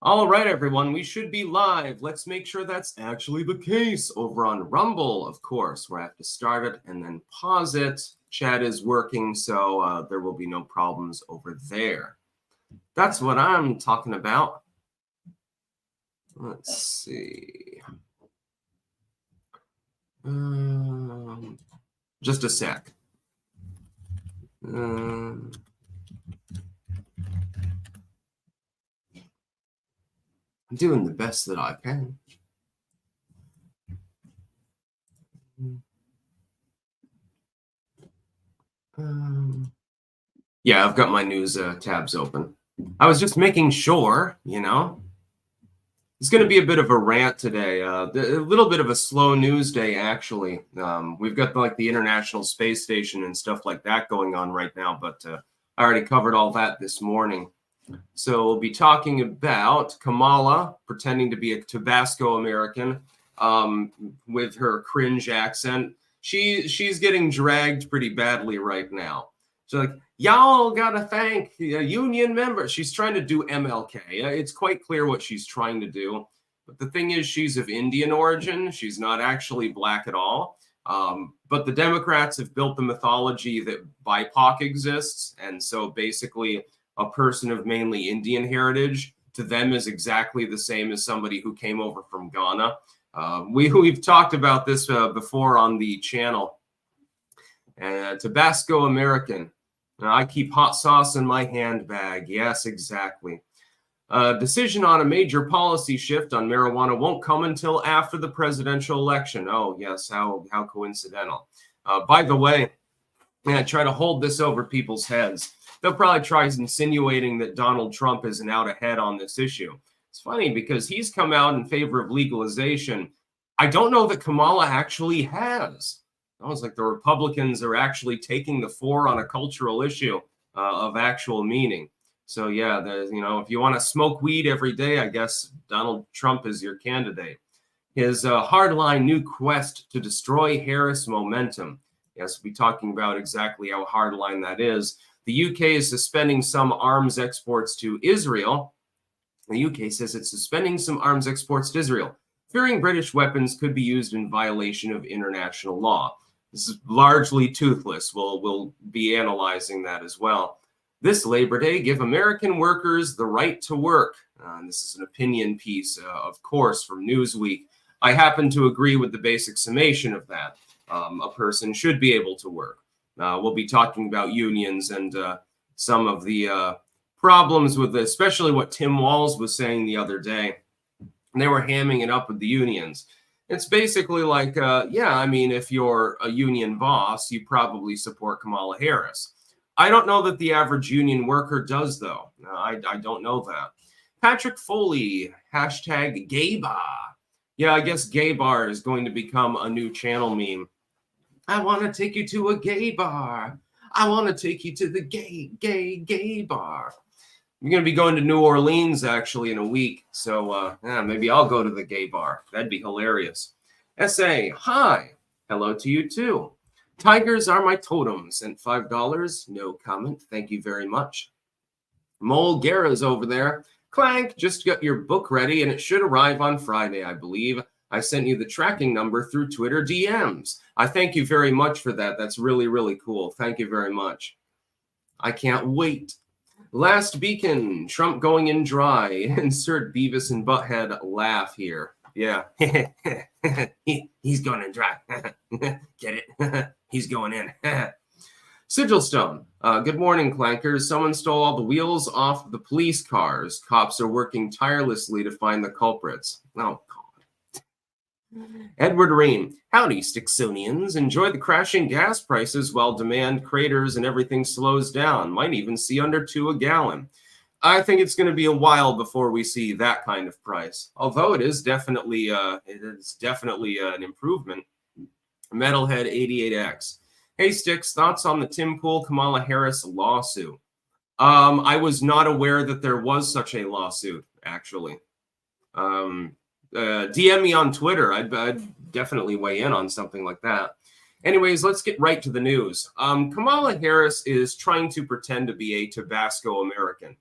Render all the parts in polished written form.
All right, everyone, we should be live. Let's make sure that's actually the case over on Rumble, of course, where I have to start it and then pause it. Chat is working, so there will be no problems over there. That's what I'm talking about. Let's see. Just a sec. I'm doing the best that I can. Yeah, I've got my news tabs open. I was just making sure, It's going to be a bit of a rant today. A little bit of a slow news day, actually. We've got the International Space Station and stuff like that going on right now, but I already covered all that this morning. So we'll be talking about Kamala pretending to be a Tabasco American with her cringe accent. She's getting dragged pretty badly right now. So y'all gotta thank union members. She's trying to do MLK. It's quite clear what she's trying to do. But the thing is, she's of Indian origin. She's not actually black at all. But the Democrats have built the mythology that BIPOC exists. And so basically a person of mainly Indian heritage to them is exactly the same as somebody who came over from Ghana. We've talked about this before on the channel. Tabasco American. I keep hot sauce in my handbag. Yes, exactly. Decision on a major policy shift on marijuana won't come until after the presidential election. Oh, yes, how coincidental. By the way, try to hold this over people's heads. They'll probably try insinuating that Donald Trump isn't out ahead on this issue. It's funny because he's come out in favor of legalization. I don't know that Kamala actually has. It's like the Republicans are actually taking the fore on a cultural issue of actual meaning. So yeah, if you want to smoke weed every day, I guess Donald Trump is your candidate. His hardline new quest to destroy Harris momentum. Yes, we'll be talking about exactly how hardline that is. The UK is suspending some arms exports to Israel. The UK says it's suspending some arms exports to Israel, fearing British weapons could be used in violation of international law. This is largely toothless. We'll be analyzing that as well. This Labor Day, give American workers the right to work. This is an opinion piece, of course, from Newsweek. I happen to agree with the basic summation of that. A person should be able to work. We'll be talking about unions and some of the problems with, especially what Tim Walz was saying the other day. They were hamming it up with the unions. It's basically like, if you're a union boss, you probably support Kamala Harris. I don't know that the average union worker does, though. I don't know that. Patrick Foley, hashtag gay bar. Yeah, I guess gay bar is going to become a new channel meme. I want to take you to a gay bar. I want to take you to the gay bar. I'm going to be going to New Orleans, actually, in a week. So maybe I'll go to the gay bar. That'd be hilarious. SA, hi. Hello to you, too. Tigers are my totem. Sent $5. No comment. Thank you very much. Mole Guerra's over there. Clank, just got your book ready, and it should arrive on Friday, I believe. I sent you the tracking number through Twitter DMs. I thank you very much for that. That's really, really cool. Thank you very much. I can't wait. Last Beacon, Trump going in dry. Insert Beavis and Butthead laugh here. Yeah. He's going in dry. Get it? He's going in. Sigilstone. Good morning, Clankers. Someone stole all the wheels off the police cars. Cops are working tirelessly to find the culprits. Oh, God. Edward Rain. Howdy, Stixonians. Enjoy the crashing gas prices while demand craters and everything slows down. Might even see under $2 a gallon. I think it's going to be a while before we see that kind of price. Although it is definitely an improvement. Metalhead 88X. Hey, Stix, thoughts on the Tim Pool Kamala Harris lawsuit? I was not aware that there was such a lawsuit, actually. DM me on Twitter. I'd definitely weigh in on something like that. Anyways, let's get right to the news. Kamala Harris is trying to pretend to be a Tabasco American.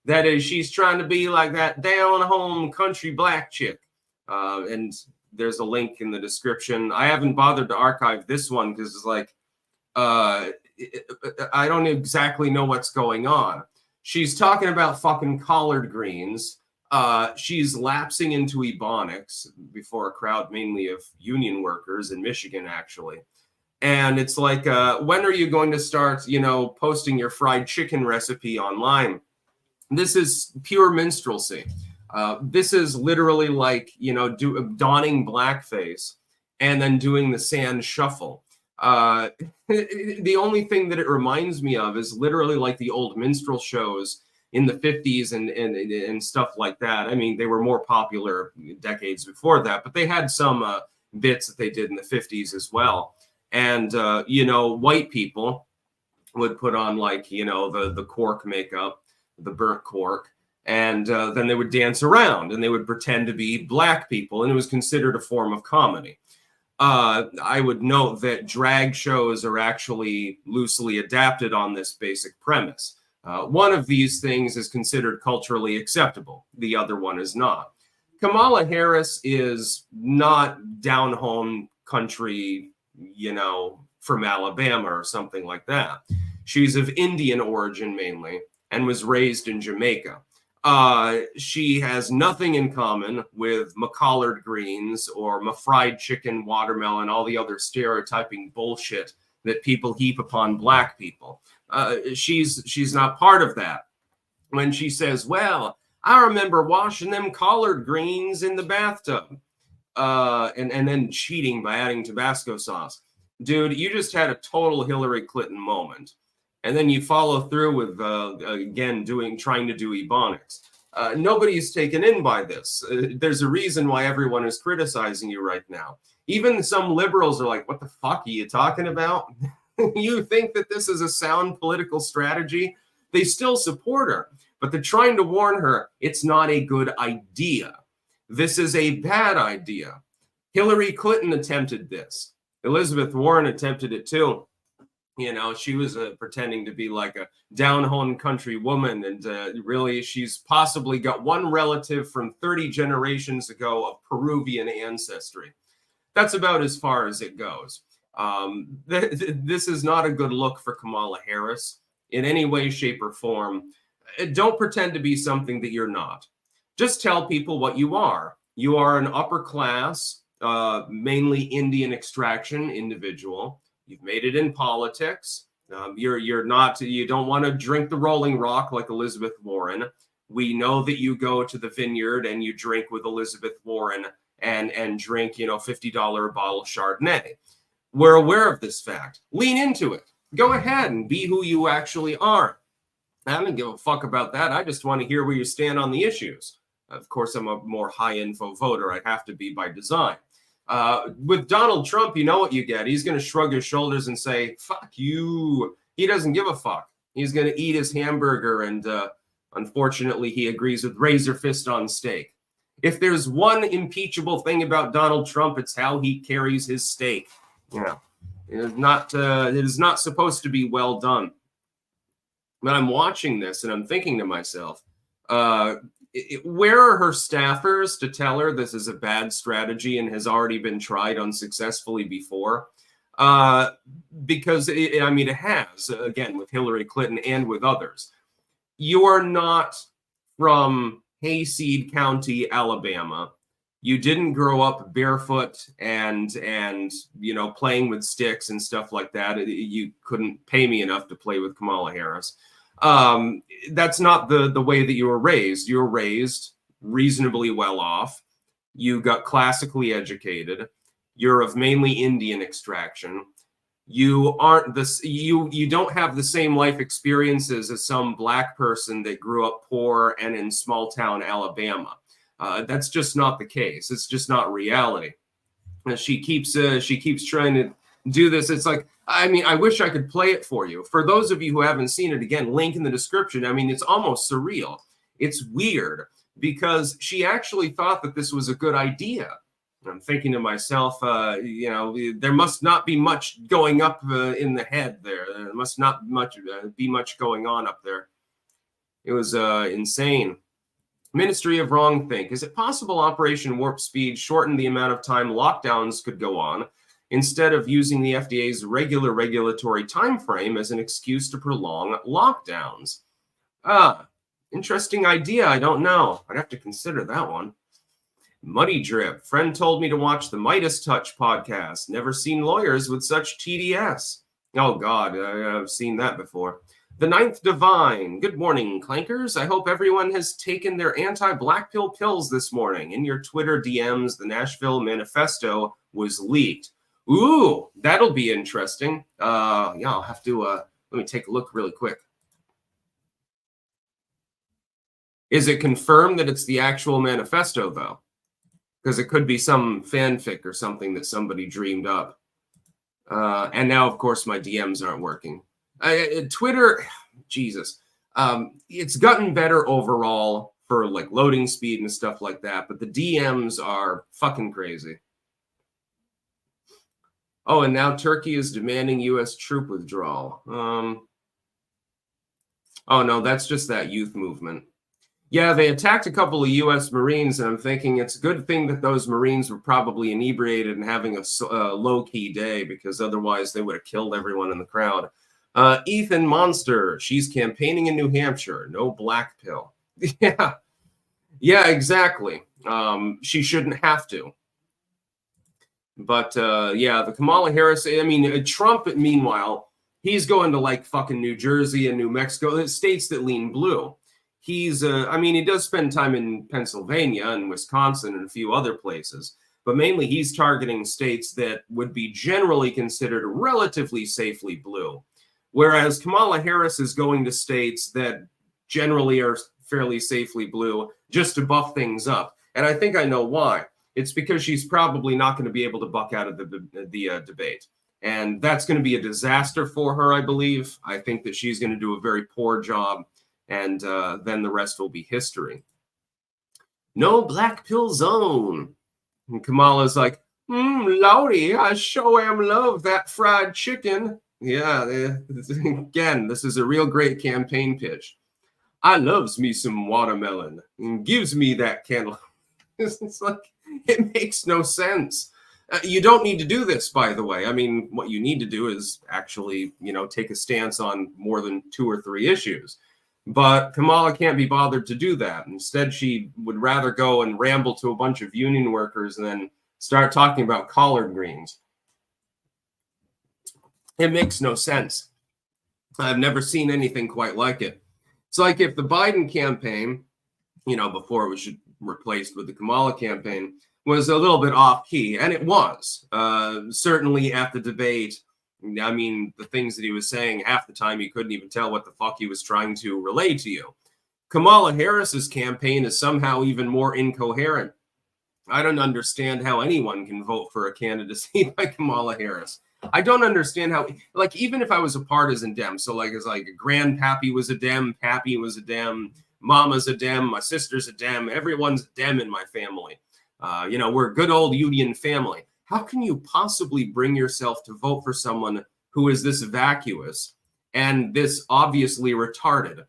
That is, she's trying to be like that down-home country black chick. And there's a link in the description. I haven't bothered to archive this one because it's like, I don't exactly know what's going on. She's talking about fucking collard greens. She's lapsing into ebonics before a crowd mainly of union workers in Michigan, actually. And it's like, when are you going to start, posting your fried chicken recipe online? This is pure minstrelsy. This is literally like, donning blackface and then doing the sand shuffle. The only thing that it reminds me of is literally like the old minstrel shows in the 50s and stuff like that. I mean, they were more popular decades before that, but they had some bits that they did in the 50s as well. And, white people would put on like, the cork makeup, the burnt cork, and then they would dance around and they would pretend to be black people, and it was considered a form of comedy. I would note that drag shows are actually loosely adapted on this basic premise. One of these things is considered culturally acceptable. The other one is not. Kamala Harris is not down home country, from Alabama or something like that. She's of Indian origin mainly and was raised in Jamaica. She has nothing in common with collard greens or fried chicken, watermelon, all the other stereotyping bullshit that people heap upon black people. She's not part of that. When she says, well, I remember washing them collard greens in the bathtub, and then cheating by adding Tabasco sauce. Dude, you just had a total Hillary Clinton moment. And then you follow through with, again, trying to do ebonics. Nobody's taken in by this. There's a reason why everyone is criticizing you right now. Even some liberals are like, what the fuck are you talking about? You think that this is a sound political strategy? They still support her, but they're trying to warn her it's not a good idea. This is a bad idea. Hillary Clinton attempted this. Elizabeth Warren attempted it too. She was pretending to be like a down-home country woman, and really she's possibly got one relative from 30 generations ago of Peruvian ancestry. That's about as far as it goes. This is not a good look for Kamala Harris in any way, shape, or form. Don't pretend to be something that you're not. Just tell people what you are. You are an upper class, mainly Indian extraction individual. You've made it in politics. You don't want to drink the Rolling Rock like Elizabeth Warren. We know that you go to the vineyard and you drink with Elizabeth Warren and drink, $50 a bottle Chardonnay. We're aware of this fact. Lean into it. Go ahead and be who you actually are. I don't give a fuck about that. I just want to hear where you stand on the issues. Of course, I'm a more high info voter. I have to be by design. With Donald Trump, you know what you get. He's going to shrug his shoulders and say, fuck you. He doesn't give a fuck. He's going to eat his hamburger, and unfortunately, he agrees with razor fist on steak. If there's one impeachable thing about Donald Trump, it's how he carries his steak. It is not supposed to be well done. But I'm watching this and I'm thinking to myself, where are her staffers to tell her this is a bad strategy and has already been tried unsuccessfully before? Because it has, again, with Hillary Clinton and with others. You are not from Hayseed County, Alabama. You didn't grow up barefoot and playing with sticks and stuff like that. You couldn't pay me enough to play with Kamala Harris. That's not the way that you were raised. You were raised reasonably well off. You got classically educated. You're of mainly Indian extraction. You aren't this. You don't have the same life experiences as some black person that grew up poor and in small town Alabama. That's just not the case. It's just not reality. And she keeps trying to do this. It's like, I wish I could play it for you. For those of you who haven't seen it, again, link in the description. It's almost surreal. It's weird because she actually thought that this was a good idea. I'm thinking to myself, there must not be much going up in the head there. There must not be much going on up there. It was insane. Ministry of Wrongthink. Is it possible Operation Warp Speed shortened the amount of time lockdowns could go on instead of using the FDA's regular regulatory time frame as an excuse to prolong lockdowns? Interesting idea. I don't know. I'd have to consider that one. Muddy Drip. Friend told me to watch the Midas Touch podcast. Never seen lawyers with such TDS. Oh, God. I've seen that before. The Ninth Divine. Good morning, Clankers. I hope everyone has taken their anti-black pill pills this morning. In your Twitter DMs, the Nashville Manifesto was leaked. Ooh, that'll be interesting. Yeah, I'll have to, let me take a look really quick. Is it confirmed that it's the actual manifesto, though? Because it could be some fanfic or something that somebody dreamed up. And now, of course, my DMs aren't working. Twitter, Jesus, it's gotten better overall for like loading speed and stuff like that, but the DMs are fucking crazy. Oh, and now Turkey is demanding U.S. troop withdrawal. Oh, no, that's just that youth movement. Yeah, they attacked a couple of U.S. Marines, and I'm thinking it's a good thing that those Marines were probably inebriated and having a low-key day, because otherwise they would have killed everyone in the crowd. Ethan Monster, she's campaigning in New Hampshire. No black pill. Yeah, exactly. She shouldn't have to. But yeah, the Kamala Harris, I mean, Trump, meanwhile, he's going to like fucking New Jersey and New Mexico, states that lean blue. He's, I mean, he does spend time in Pennsylvania and Wisconsin and a few other places, but mainly he's targeting states that would be generally considered relatively safely blue. Whereas Kamala Harris is going to states that generally are fairly safely blue just to buff things up. And I think I know why. It's because she's probably not going to be able to buck out of the debate. And that's going to be a disaster for her, I believe. I think that she's going to do a very poor job. And then the rest will be history. No black pill zone. And Kamala's like, Lordy, I sure am love that fried chicken. Yeah, again, this is a real great campaign pitch. I loves me some watermelon and gives me that candle. It's like, it makes no sense. You don't need to do this, by the way. I mean, what you need to do is actually, take a stance on more than 2 or 3 issues. But Kamala can't be bothered to do that. Instead, she would rather go and ramble to a bunch of union workers and then start talking about collard greens. It makes no sense. I've never seen anything quite like it. It's like if the Biden campaign, before it was replaced with the Kamala campaign, was a little bit off key, and it was. Certainly at the debate, I mean, the things that he was saying, half the time you couldn't even tell what the fuck he was trying to relay to you. Kamala Harris's campaign is somehow even more incoherent. I don't understand how anyone can vote for a candidacy by Kamala Harris. I don't understand how, like, even if I was a partisan Dem, so like it's like Grandpappy was a Dem, Pappy was a Dem, Mama's a Dem, my sister's a Dem, everyone's a Dem in my family. We're a good old Union family. How can you possibly bring yourself to vote for someone who is this vacuous and this obviously retarded?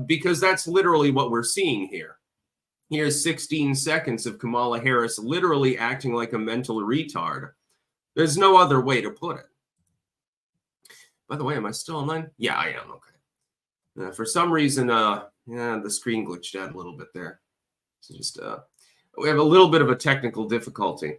Because that's literally what we're seeing here. Here's 16 seconds of Kamala Harris literally acting like a mental retard. There's no other way to put it. By the way, am I still online? Yeah, I am. Okay. For some reason, the screen glitched out a little bit there. So just, we have a little bit of a technical difficulty.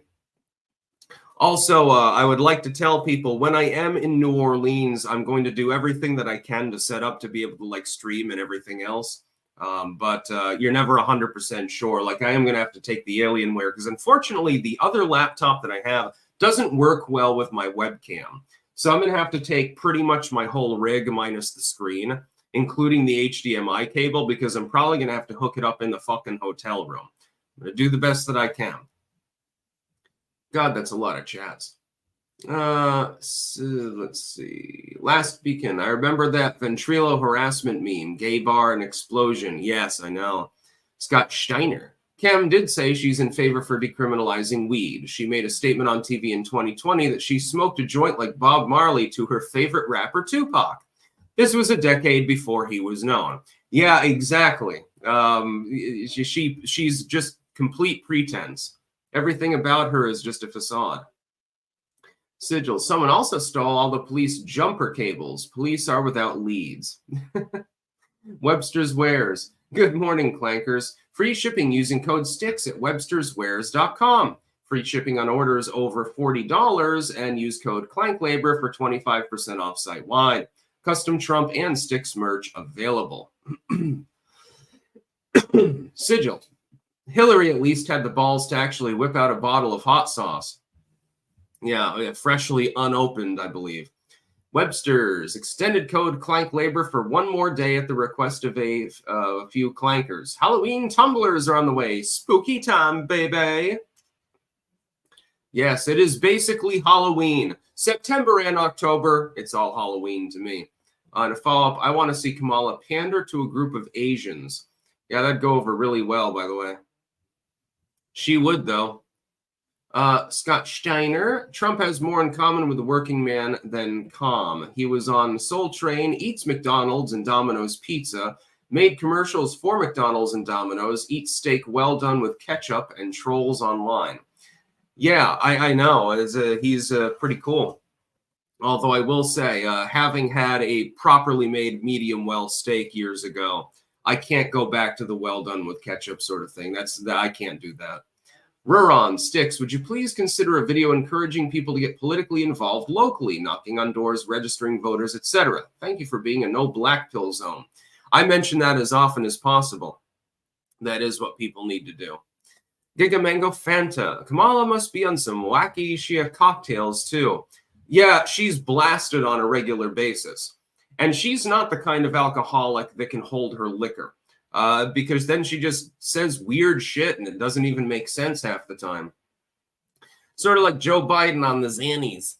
Also, I would like to tell people when I am in New Orleans, I'm going to do everything that I can to set up to be able to stream and everything else. But you're never 100% sure. Like, I am going to have to take the Alienware because unfortunately the other laptop that I have doesn't work well with my webcam. So I'm going to have to take pretty much my whole rig minus the screen, including the HDMI cable, because I'm probably going to have to hook it up in the fucking hotel room. I'm going to do the best that I can. God, that's a lot of chats. So let's see. Last weekend, I remember that Ventrilo harassment meme, gay bar and explosion. Yes, I know. Scott Steiner. Cam did say she's in favor for decriminalizing weed. She made a statement on TV in 2020 that she smoked a joint like Bob Marley to her favorite rapper, Tupac. This was a decade before he was known. Yeah, exactly. She's just complete pretense. Everything about her is just a facade. Sigil. Someone also stole all the police jumper cables. Police are without leads. Webster's Wares. Good morning, clankers. Free shipping using code STICKS at websterswares.com. Free shipping on orders over $40 and use code CLANKLABOR for 25% off site-wide. Custom Trump and Sticks merch available. Sigil. Hillary at least had the balls to actually whip out a bottle of hot sauce. Yeah, freshly unopened, I believe. Webster's extended code CLANKLABOR for one more day at the request of a few clankers. Halloween tumblers are on the way. Spooky time, baby. Yes, it is basically Halloween. September and October, it's all Halloween to me. To follow up, I want to see Kamala pander to a group of Asians. Yeah, that'd go over really well, by the way. She would, though. Scott Steiner, Trump has more in common with the working man than calm. He was on Soul Train, eats McDonald's and Domino's pizza, made commercials for McDonald's and Domino's, eats steak well done with ketchup, and trolls online. Yeah, I know. He's pretty cool. Although I will say, having had a properly made medium well steak years ago, I can't go back to the well done with ketchup sort of thing. I can't do that. Ruron, Sticks, would you please consider a video encouraging people to get politically involved locally, knocking on doors, registering voters, etc.? Thank you for being a no black pill zone. I mention that as often as possible. That is what people need to do. Giga Mango Fanta. Kamala must be on some wacky Shia cocktails too. Yeah, she's blasted on a regular basis. And she's not the kind of alcoholic that can hold her liquor. Because then she just says weird shit and it doesn't even make sense half the time. Sort of like Joe Biden on the Xannies.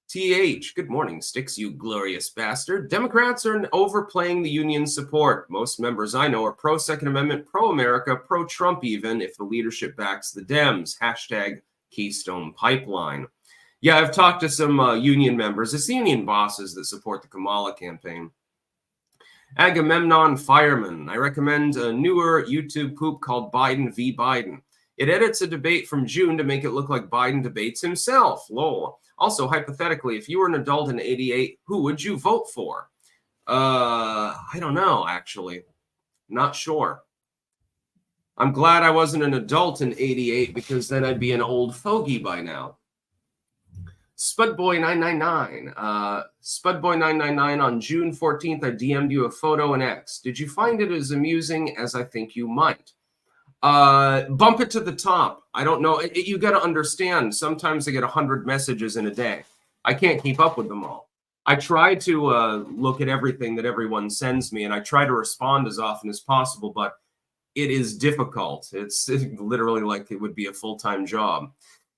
TH, good morning, Sticks, you glorious bastard. Democrats are overplaying the union support. Most members I know are pro-Second Amendment, pro-America, pro-Trump even, if the leadership backs the Dems. Hashtag Keystone Pipeline. Yeah, I've talked to some union members. It's the union bosses that support the Kamala campaign. Agamemnon Fireman. I recommend a newer YouTube poop called Biden v. Biden. It edits a debate from June to make it look like Biden debates himself. Lol. Also, hypothetically, if you were an adult in '88, who would you vote for? I don't know, actually. Not sure. I'm glad I wasn't an adult in '88 because then I'd be an old fogey by now. Spudboy999. Spudboy999, on June 14th, I DM'd you a photo in X. Did you find it as amusing as I think you might? Bump it to the top. I don't know. You got to understand, sometimes I get 100 messages in a day. I can't keep up with them all. I try to look at everything that everyone sends me, and I try to respond as often as possible, but it is difficult. It's literally like it would be a full-time job.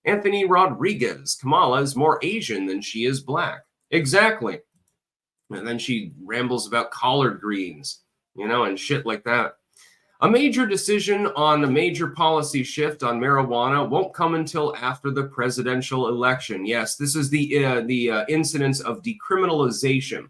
Anthony Rodriguez, Kamala is more Asian than she is black. Exactly. And then she rambles about collard greens, and shit like that. A major decision on a major policy shift on marijuana won't come until after the presidential election. Yes, this is the incidence of decriminalization.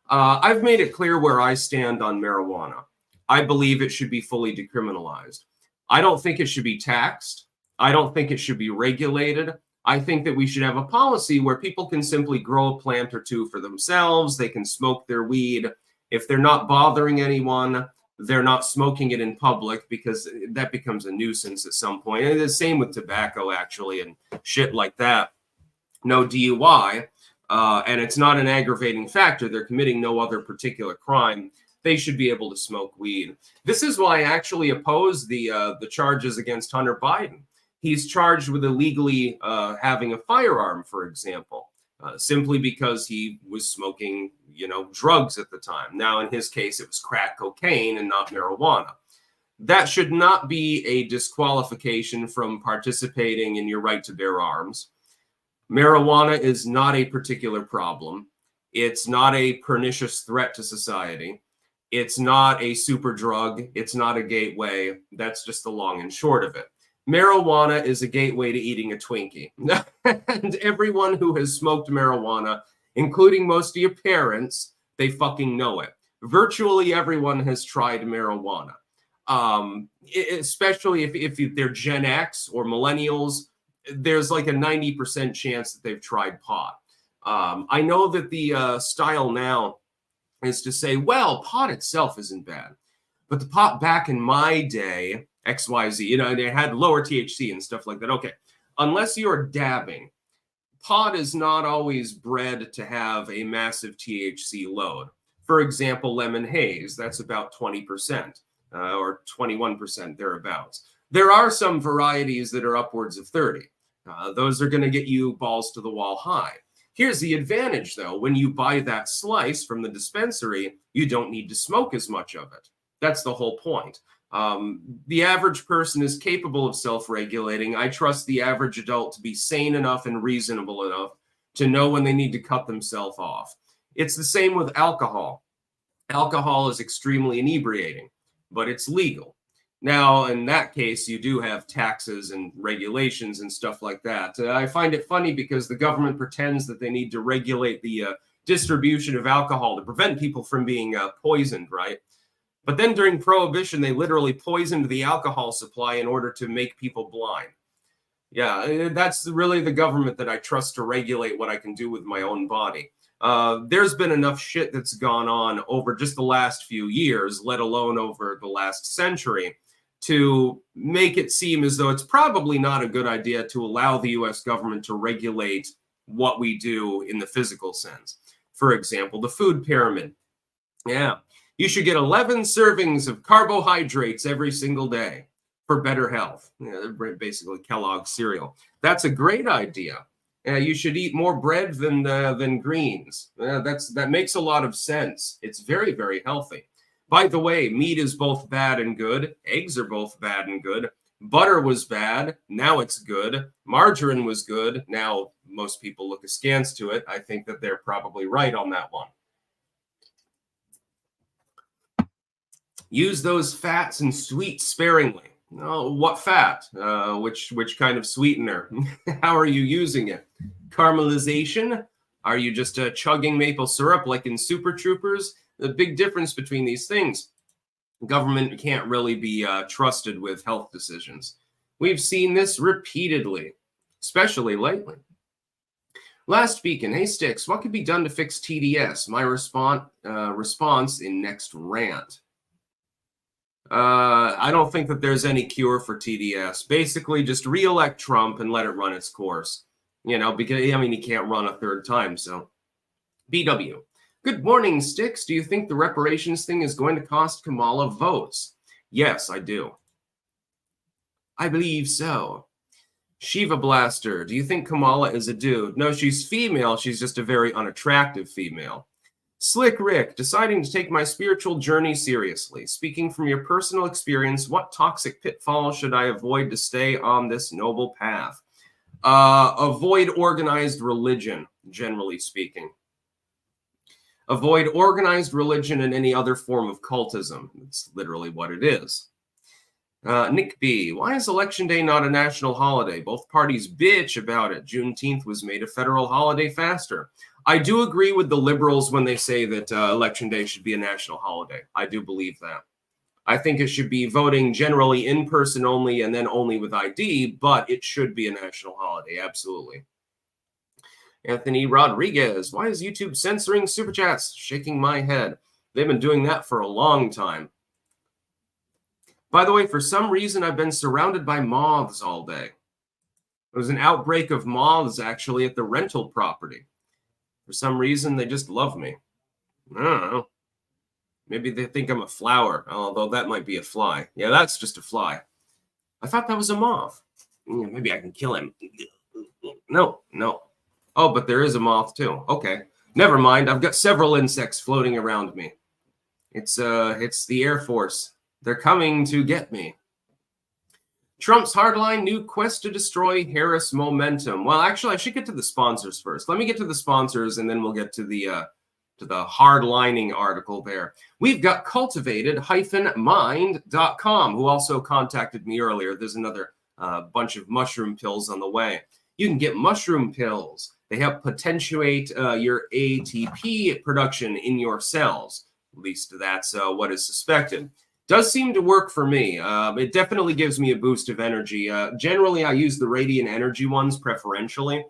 I've made it clear where I stand on marijuana. I believe it should be fully decriminalized. I don't think it should be taxed. I don't think it should be regulated. I think that we should have a policy where people can simply grow a plant or two for themselves. They can smoke their weed. If they're not bothering anyone, they're not smoking it in public, because that becomes a nuisance at some point. And the same with tobacco, actually, and shit like that. No DUI, and it's not an aggravating factor. They're committing no other particular crime. They should be able to smoke weed. This is why I actually oppose the charges against Hunter Biden. He's charged with illegally having a firearm, for example, simply because he was smoking, drugs at the time. Now, in his case, it was crack cocaine and not marijuana. That should not be a disqualification from participating in your right to bear arms. Marijuana is not a particular problem. It's not a pernicious threat to society. It's not a super drug. It's not a gateway. That's just the long and short of it. Marijuana is a gateway to eating a Twinkie. And everyone who has smoked marijuana, including most of your parents, they fucking know it. Virtually everyone has tried marijuana, especially if they're Gen X or millennials. There's like a 90% chance that they've tried pot. I know that the style now is to say, well, pot itself isn't bad, but the pot back in my day, XYZ, you know, they had lower THC and stuff like that. Okay, unless you're dabbing, pot is not always bred to have a massive THC load. For example, lemon haze, that's about 20% or 21% thereabouts. There are some varieties that are upwards of 30. Those are going to get you balls to the wall high. Here's the advantage, though. When you buy that slice from the dispensary, you don't need to smoke as much of it. That's the whole point. The average person is capable of self-regulating. I trust the average adult to be sane enough and reasonable enough to know when they need to cut themselves off. It's the same with alcohol. Alcohol is extremely inebriating, but it's legal. Now, in that case, you do have taxes and regulations and stuff like that. I find it funny because the government pretends that they need to regulate the distribution of alcohol to prevent people from being poisoned, right? But then during Prohibition, they literally poisoned the alcohol supply in order to make people blind. Yeah, that's really the government that I trust to regulate what I can do with my own body. There's been enough shit that's gone on over just the last few years, let alone over the last century, to make it seem as though it's probably not a good idea to allow the US government to regulate what we do in the physical sense. For example, the food pyramid. Yeah, you should get 11 servings of carbohydrates every single day for better health. Yeah, basically Kellogg's cereal. That's a great idea. You should eat more bread than greens. That makes a lot of sense. It's very, very healthy. By the way, meat is both bad and good. Eggs are both bad and good. Butter was bad. Now it's good. Margarine was good. Now most people look askance to it. I think that they're probably right on that one. Use those fats and sweets sparingly. Oh, what fat? Which kind of sweetener? How are you using it? Caramelization? Are you just chugging maple syrup like in Super Troopers? The big difference between these things. Government can't really be trusted with health decisions. We've seen this repeatedly, especially lately. Last beacon, hey Sticks, what could be done to fix TDS? My response in next rant. I don't think that there's any cure for TDS. Basically, just re-elect Trump and let it run its course. You know, because, I mean, he can't run a third time, so. BW. Good morning, Sticks. Do you think the reparations thing is going to cost Kamala votes? Yes, I do. I believe so. Shiva Blaster. Do you think Kamala is a dude? No, she's female. She's just a very unattractive female. Slick Rick, deciding to take my spiritual journey seriously. Speaking from your personal experience, what toxic pitfalls should I avoid to stay on this noble path? Avoid organized religion, generally speaking. Avoid organized religion and any other form of cultism. That's literally what it is. Nick B, why is Election Day not a national holiday? Both parties bitch about it. Juneteenth was made a federal holiday faster. I do agree with the liberals when they say that Election Day should be a national holiday. I do believe that. I think it should be voting generally in person only and then only with ID, but it should be a national holiday, absolutely. Anthony Rodriguez, why is YouTube censoring super chats? Shaking my head. They've been doing that for a long time. By the way, for some reason, I've been surrounded by moths all day. There was an outbreak of moths actually at the rental property. For some reason, they just love me. I don't know. Maybe they think I'm a flower, although that might be a fly. Yeah, that's just a fly. I thought that was a moth. Maybe I can kill him. No. Oh, but there is a moth too. Okay, never mind. I've got several insects floating around me. It's the Air Force. They're coming to get me. Trump's hardline, new quest to destroy Harris momentum. Well, actually, I should get to the sponsors first. Let me get to the sponsors, and then we'll get to the hardlining article there. We've got cultivated-mind.com, who also contacted me earlier. There's another bunch of mushroom pills on the way. You can get mushroom pills. They help potentiate your ATP production in your cells. At least that's what is suspected. Does seem to work for me. It definitely gives me a boost of energy. Generally, I use the Radiant Energy ones preferentially.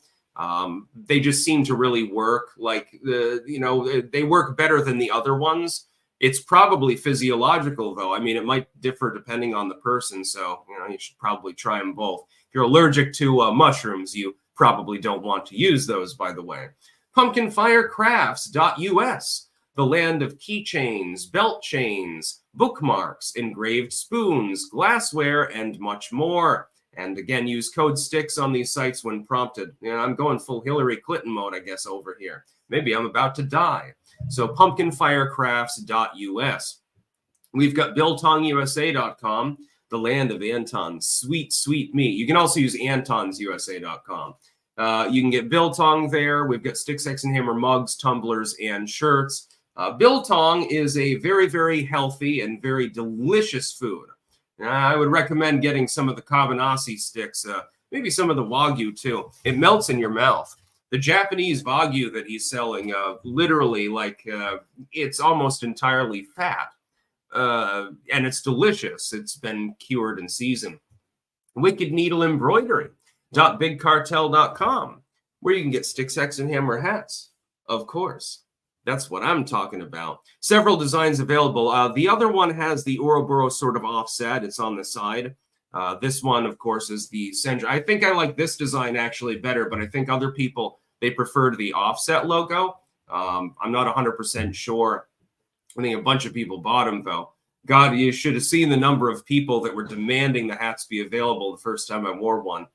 They just seem to really work. Like they work better than the other ones. It's probably physiological, though. I mean, it might differ depending on the person. So you should probably try them both. If you're allergic to mushrooms, you probably don't want to use those. By the way, pumpkinfirecrafts.us. The land of keychains, belt chains, bookmarks, engraved spoons, glassware, and much more. And again, use code STICKS on these sites when prompted. I'm going full Hillary Clinton mode, I guess, over here. Maybe I'm about to die. So pumpkinfirecrafts.us. We've got biltongusa.com, the land of Anton's sweet, sweet meat. You can also use antonsusa.com. You can get biltong there. We've got Sticks, X, and Hammer mugs, tumblers, and shirts. Biltong is a very, very healthy and very delicious food. I would recommend getting some of the Kamalas sticks, maybe some of the Wagyu too. It melts in your mouth. The Japanese Wagyu that he's selling, literally, it's almost entirely fat. And it's delicious. It's been cured and seasoned. Wicked Needle Embroidery.bigcartel.com, where you can get Sticks, X, and Hammer hats, of course. That's what I'm talking about. Several designs available. The other one has the Ouroboros sort of offset. It's on the side. This one, of course, is the center. I think I like this design actually better, but I think other people, they preferred the offset logo. I'm not 100% sure. I think a bunch of people bought them, though. God, you should have seen the number of people that were demanding the hats be available the first time I wore one.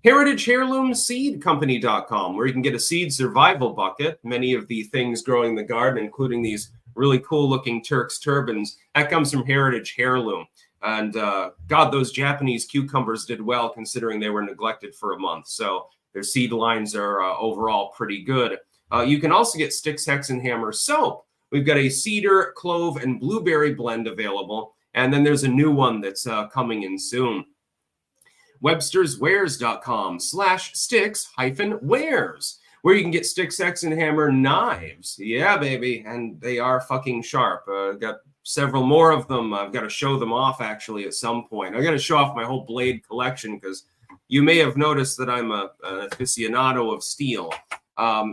HeritageHeirloomSeedCompany.com, where you can get a seed survival bucket. Many of the things growing in the garden, including these really cool-looking Turk's turbans, that comes from Heritage Heirloom. And God, those Japanese cucumbers did well considering they were neglected for a month. So their seed lines are overall pretty good. You can also get Sticks, Hex, and Hammer soap. We've got a cedar, clove, and blueberry blend available. And then there's a new one that's coming in soon. websterswares.com/sticks-wares, where you can get Sticks, X, and Hammer knives. Yeah, baby. And they are fucking sharp. Got several more of them. I've got to show them off, actually, at some point. I got to show off my whole blade collection because you may have noticed that I'm an aficionado of steel.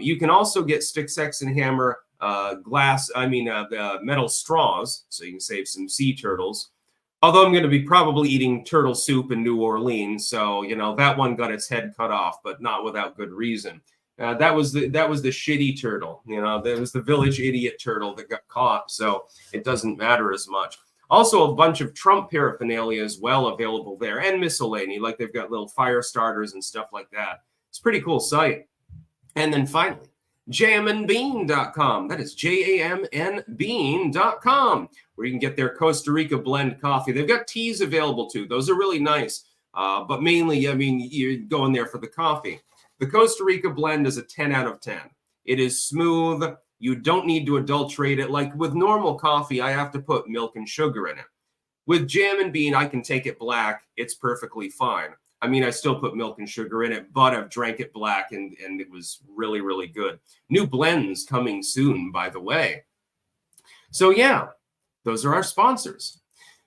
You can also get Sticks, X, and Hammer metal straws, so you can save some sea turtles. Although I'm going to be probably eating turtle soup in New Orleans, so that one got its head cut off, but not without good reason. That was the shitty turtle. That was the village idiot turtle that got caught, so it doesn't matter as much. Also, a bunch of Trump paraphernalia as well available there, and miscellany, like they've got little fire starters and stuff like that. It's a pretty cool site. And then finally, jamandbean.com. That is jamnbean.com, where you can get their Costa Rica blend coffee. They've got teas available too. Those are really nice. But mainly, you're going there for the coffee. The Costa Rica blend is a 10 out of 10. It is smooth. You don't need to adulterate it. Like with normal coffee, I have to put milk and sugar in it. With Jam and Bean, I can take it black. It's perfectly fine. I still put milk and sugar in it, but I've drank it black, and it was really, really good. New blends coming soon, by the way. So, yeah, those are our sponsors.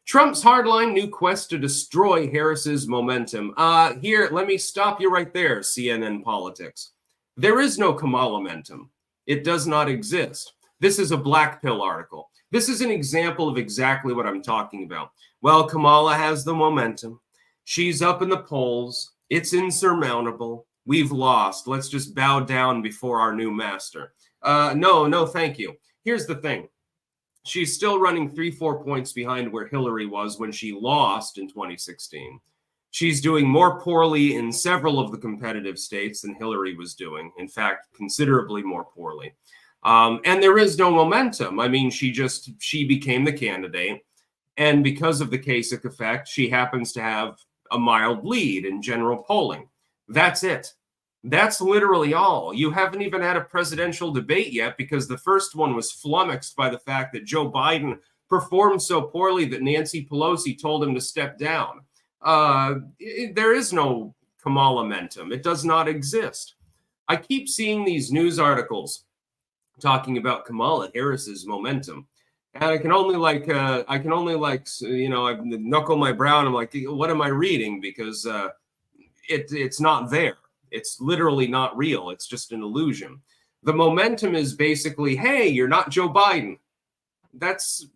Trump's hardline new quest to destroy Harris's momentum. Here, let me stop you right there, CNN Politics. There is no Kamala-mentum. It does not exist. This is a black pill article. This is an example of exactly what I'm talking about. Well, Kamala has the momentum. She's up in the polls. It's insurmountable. We've lost. Let's just bow down before our new master. No, thank you. Here's the thing. She's still running 3-4 points behind where Hillary was when she lost in 2016. She's doing more poorly in several of the competitive states than Hillary was doing. In fact, considerably more poorly. And there is no momentum. She became the candidate. And because of the Kasich effect, she happens to have a mild lead in general polling. That's it. That's literally all. You haven't even had a presidential debate yet because the first one was flummoxed by the fact that Joe Biden performed so poorly that Nancy Pelosi told him to step down. There is no Kamala-mentum. It does not exist. I keep seeing these news articles talking about Kamala Harris's momentum. And I can only I knuckle my brow and I'm like, what am I reading? Because it's not there. It's literally not real. It's just an illusion. The momentum is basically, hey, you're not Joe Biden. That's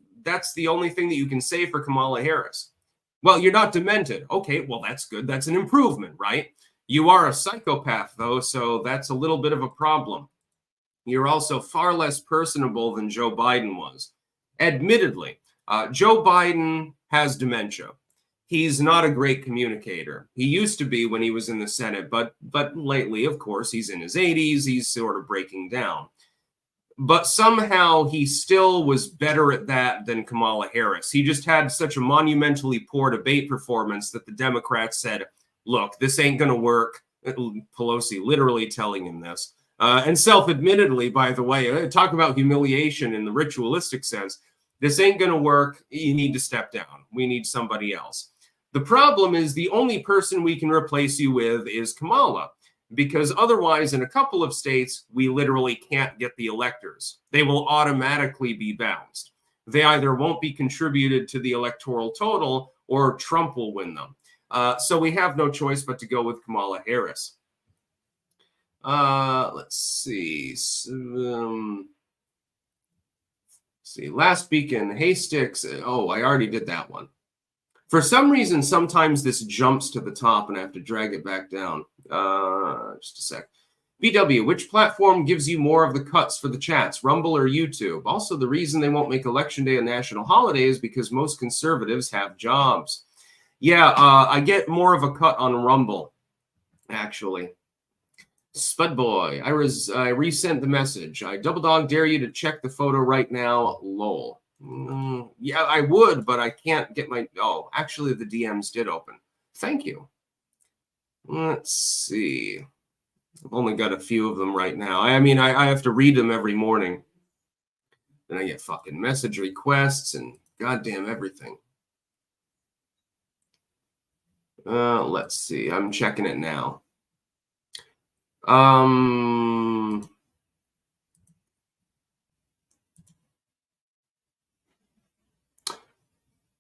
the only thing that you can say for Kamala Harris. Well, you're not demented. Okay, well, that's good. That's an improvement, right? You are a psychopath, though, so that's a little bit of a problem. You're also far less personable than Joe Biden was. Admittedly, Joe Biden has dementia. He's not a great communicator. He used to be when he was in the Senate, but lately, of course, he's in his 80s. He's sort of breaking down. But somehow he still was better at that than Kamala Harris. He just had such a monumentally poor debate performance that the Democrats said, look, this ain't going to work. Pelosi literally telling him this. And self-admittedly, by the way, talk about humiliation in the ritualistic sense. This ain't going to work. You need to step down. We need somebody else. The problem is the only person we can replace you with is Kamala, because otherwise in a couple of states, we literally can't get the electors. They will automatically be bounced. They either won't be contributed to the electoral total or Trump will win them. So we have no choice but to go with Kamala Harris. Let's see. Last beacon, hey sticks. Oh, I already did that one. For some reason, sometimes this jumps to the top and I have to drag it back down. Just a sec. BW, which platform gives you more of the cuts for the chats, Rumble or YouTube? Also, the reason they won't make Election Day a national holiday is because most conservatives have jobs. Yeah, I get more of a cut on Rumble, actually. Spud Boy, I resent the message. I double dog dare you to check the photo right now. Lol. Yeah, I would, but I can't get my... Oh, actually, the DMs did open. Thank you. Let's see. I've only got a few of them right now. I mean, I have to read them every morning. Then I get fucking message requests and goddamn everything. Let's see. I'm checking it now.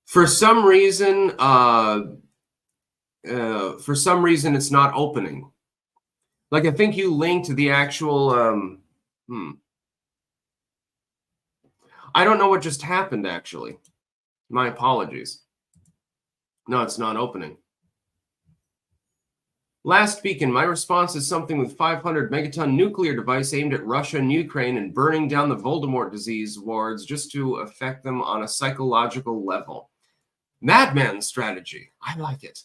For some reason, it's not opening. Like, I think you linked to the actual, I don't know what just happened, actually. My apologies. No, it's not opening. Last beacon, my response is something with 500 megaton nuclear device aimed at Russia and Ukraine and burning down the Voldemort disease wards just to affect them on a psychological level. Madman strategy. I like it.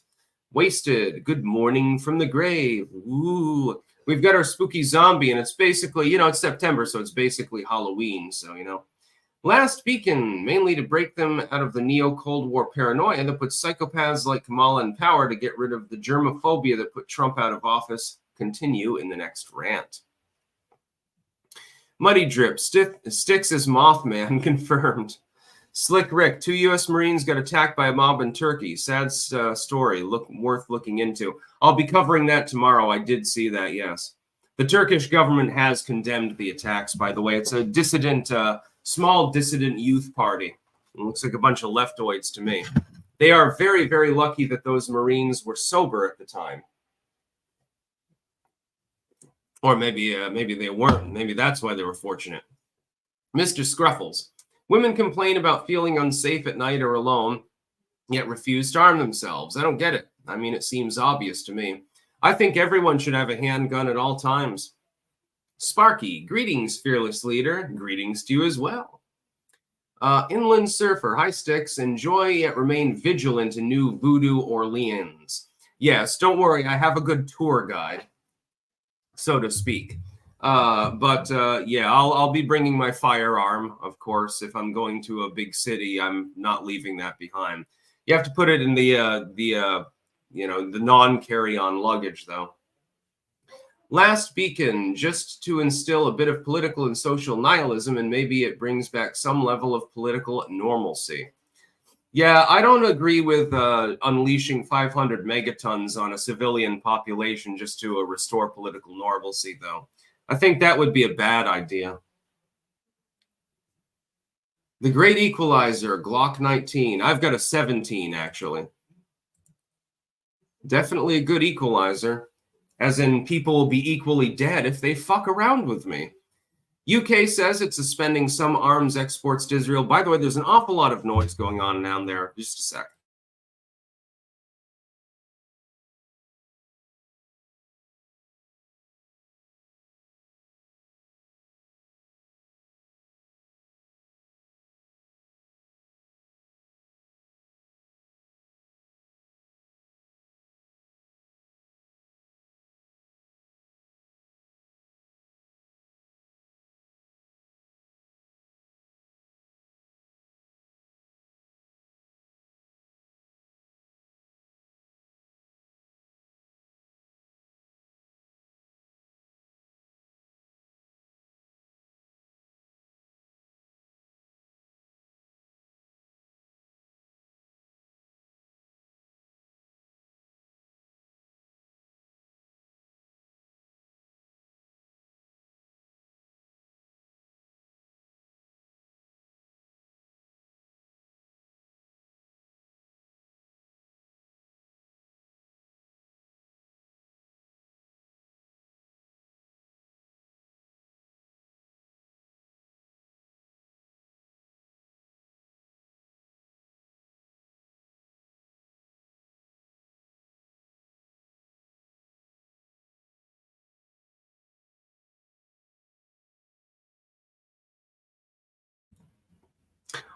Wasted. Good morning from the grave. Ooh. We've got our spooky zombie, and it's basically, it's September, so it's basically Halloween. So, Last beacon, mainly to break them out of the neo-Cold War paranoia that puts psychopaths like Kamala in power to get rid of the germophobia that put Trump out of office. Continue in the next rant. Muddy Drip, sticks as Mothman, confirmed. Slick Rick, 2 U.S. Marines got attacked by a mob in Turkey. Sad story, worth looking into. I'll be covering that tomorrow. I did see that, yes. The Turkish government has condemned the attacks, by the way. It's a dissident, small dissident youth party. It looks like a bunch of leftoids to me. They are very, very lucky that those Marines were sober at the time. Or maybe they weren't. Maybe that's why they were fortunate. Mr. Scruffles. Women complain about feeling unsafe at night or alone, yet refuse to arm themselves. I don't get it. I mean, it seems obvious to me. I think everyone should have a handgun at all times. Sparky, greetings, fearless leader. Greetings to you as well. Inland Surfer, hi sticks. Enjoy yet remain vigilant in New Voodoo Orleans. Yes, don't worry. I have a good tour guide, so to speak. Yeah, I'll be bringing my firearm, of course. If I'm going to a big city, I'm not leaving that behind. You have to put it in the non-carry-on luggage, though. Last beacon, just to instill a bit of political and social nihilism, and maybe it brings back some level of political normalcy. Yeah, I don't agree with unleashing 500 megatons on a civilian population just to restore political normalcy, though. I think that would be a bad idea. The great equalizer, Glock 19. I've got a 17, actually. Definitely a good equalizer. As in, people will be equally dead if they fuck around with me. UK says it's suspending some arms exports to Israel. By the way, there's an awful lot of noise going on down there. Just a sec.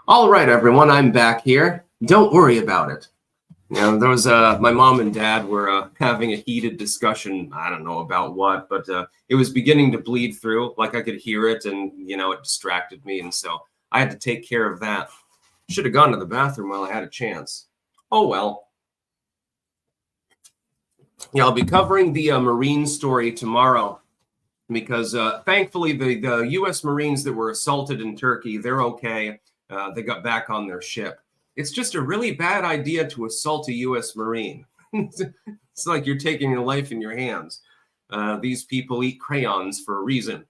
All right, everyone, I'm back here. Don't worry about it. There was my mom and dad were having a heated discussion. I don't know about what, but it was beginning to bleed through. Like I could hear it, and it distracted me, and so I had to take care of that. Should have gone to the bathroom while I had a chance. Oh well. Yeah, I'll be covering the Marine story tomorrow because thankfully the U.S. Marines that were assaulted in Turkey, they're okay. They got back on their ship. It's just a really bad idea to assault a U.S. Marine. It's like you're taking your life in your hands. These people eat crayons for a reason.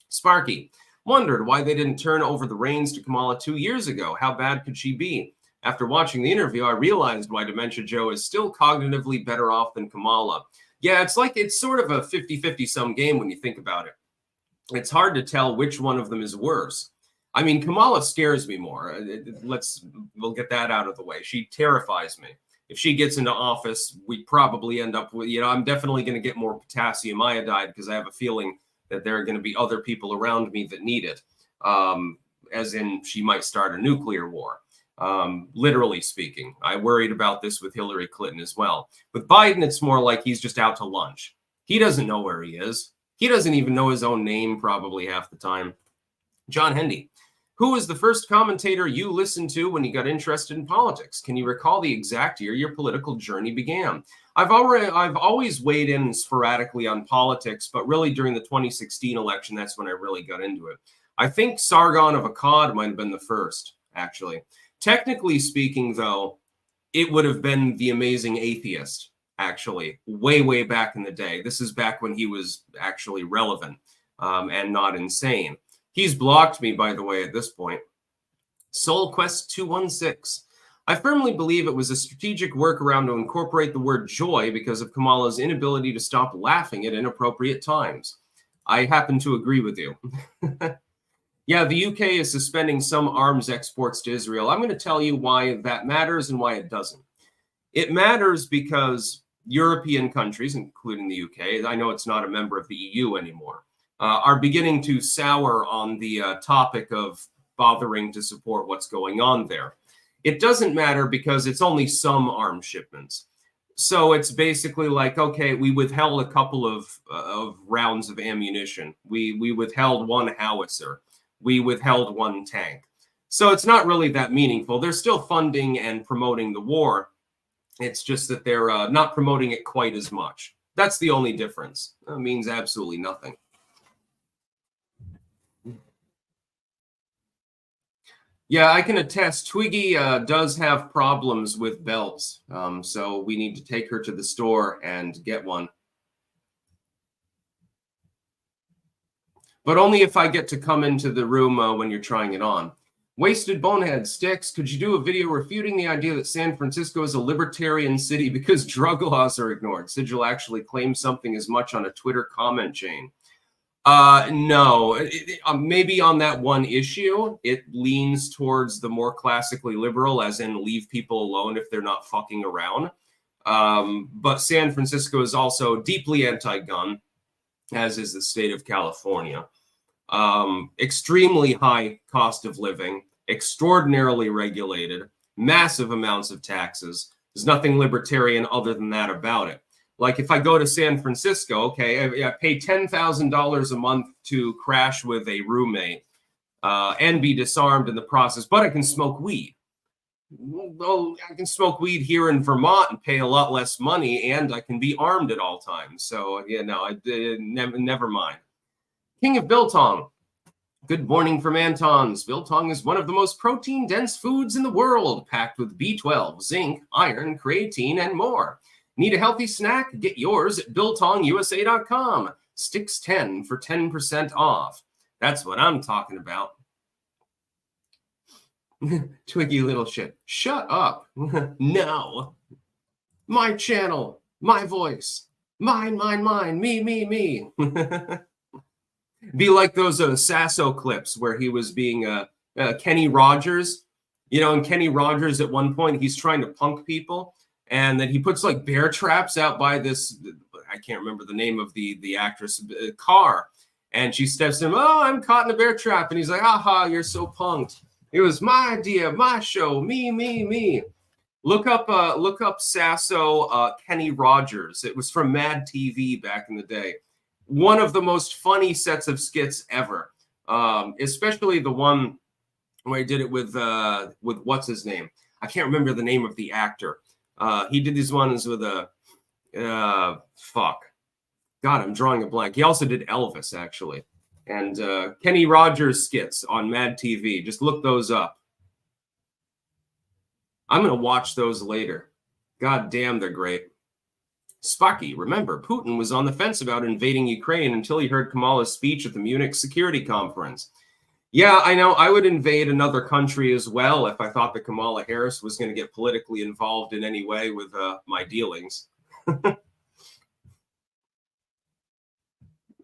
Sparky wondered why they didn't turn over the reins to Kamala 2 years ago. How bad could she be? After watching the interview, I realized why Dementia Joe is still cognitively better off than Kamala. Yeah, it's sort of a 50-50 sum game when you think about it. It's hard to tell which one of them is worse. I mean, Kamala scares me more. We'll get that out of the way. She terrifies me. If she gets into office, we probably end up with, I'm definitely going to get more potassium iodide because I have a feeling that there are going to be other people around me that need it. As in, she might start a nuclear war. Literally speaking, I worried about this with Hillary Clinton as well. With Biden, it's more like he's just out to lunch. He doesn't know where he is. He doesn't even know his own name probably half the time. John Hendy. Who was the first commentator you listened to when you got interested in politics? Can you recall the exact year your political journey began? I've always weighed in sporadically on politics, but really during the 2016 election, that's when I really got into it. I think Sargon of Akkad might have been the first, actually. Technically speaking, though, it would have been The Amazing Atheist, actually, way, way back in the day. This is back when he was actually relevant and not insane. He's blocked me, by the way, at this point. SoulQuest 216. I firmly believe it was a strategic workaround to incorporate the word joy because of Kamala's inability to stop laughing at inappropriate times. I happen to agree with you. Yeah, the UK is suspending some arms exports to Israel. I'm going to tell you why that matters and why it doesn't. It matters because European countries, including the UK, I know it's not a member of the EU anymore, are beginning to sour on the topic of bothering to support what's going on there. It doesn't matter because it's only some arms shipments. So it's basically like, okay, we withheld a couple of rounds of ammunition. We withheld one howitzer. We withheld one tank. So it's not really that meaningful. They're still funding and promoting the war. It's just that they're not promoting it quite as much. That's the only difference. It means absolutely nothing. Yeah, I can attest. Twiggy does have problems with belts, so we need to take her to the store and get one. But only if I get to come into the room when you're trying it on. Wasted Bonehead Sticks, could you do a video refuting the idea that San Francisco is a libertarian city because drug laws are ignored? Sigil actually claims something as much on a Twitter comment chain. No, maybe on that one issue, it leans towards the more classically liberal, as in leave people alone if they're not fucking around. But San Francisco is also deeply anti-gun, as is the state of California. Extremely high cost of living, extraordinarily regulated, massive amounts of taxes. There's nothing libertarian other than that about it. Like if I go to San Francisco, okay, I pay $10,000 a month to crash with a roommate and be disarmed in the process, but I can smoke weed. Well, I can smoke weed here in Vermont and pay a lot less money, and I can be armed at all times. So, yeah, no, never mind. King of Biltong. Good morning from Antons. Biltong is one of the most protein-dense foods in the world, packed with B12, zinc, iron, creatine, and more. Need a healthy snack? Get yours at BiltongUSA.com. Sticks 10 for 10% off. That's what I'm talking about. Twiggy little shit. Shut up. No. My channel. My voice. Mine, me. Be like those Sasso clips where he was being Kenny Rogers. You know, and Kenny Rogers at one point, he's trying to punk people. And then he puts like bear traps out by this, I can't remember the name of the actress, car. And she steps in, oh, I'm caught in a bear trap. And he's like, aha, you're so punked. It was my idea, my show, me. Look up Sasso Kenny Rogers. It was from Mad TV back in the day. One of the most funny sets of skits ever, especially the one where he did it with what's his name? I can't remember the name of the actor. He did these ones with fuck. God, I'm drawing a blank. He also did Elvis, actually. And Kenny Rogers skits on Mad TV. Just look those up. I'm going to watch those later. God damn, they're great. Sparky, remember, Putin was on the fence about invading Ukraine until he heard Kamalas' speech at the Munich Security Conference. Yeah, I know. I would invade another country as well if I thought that Kamala Harris was going to get politically involved in any way with my dealings.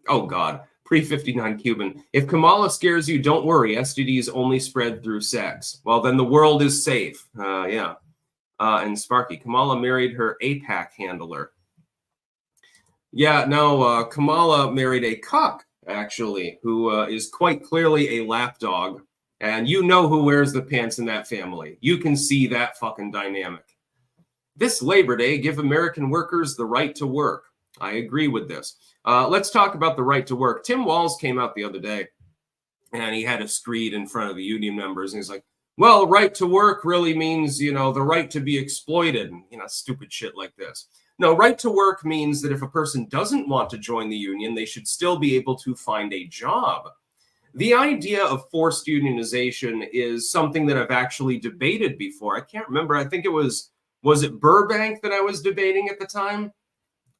Oh, God. Pre-59 Cuban. If Kamala scares you, don't worry. STDs only spread through sex. Well, then the world is safe. Yeah. And Sparky. Kamala married her APAC handler. Yeah, no, Kamala married a cuck, actually, who is quite clearly a lapdog. And you know who wears the pants in that family. You can see that fucking dynamic. This Labor Day, give American workers the right to work. I agree with this. Let's talk about the right to work. Tim Walz came out the other day, and he had a screed in front of the union members, and he's like, well, right to work really means, you know, the right to be exploited, and, you know, stupid shit like this. No, right to work means that if a person doesn't want to join the union, they should still be able to find a job. The idea of forced unionization is something that I've actually debated before. I can't remember. I think it was it Burbank that I was debating at the time?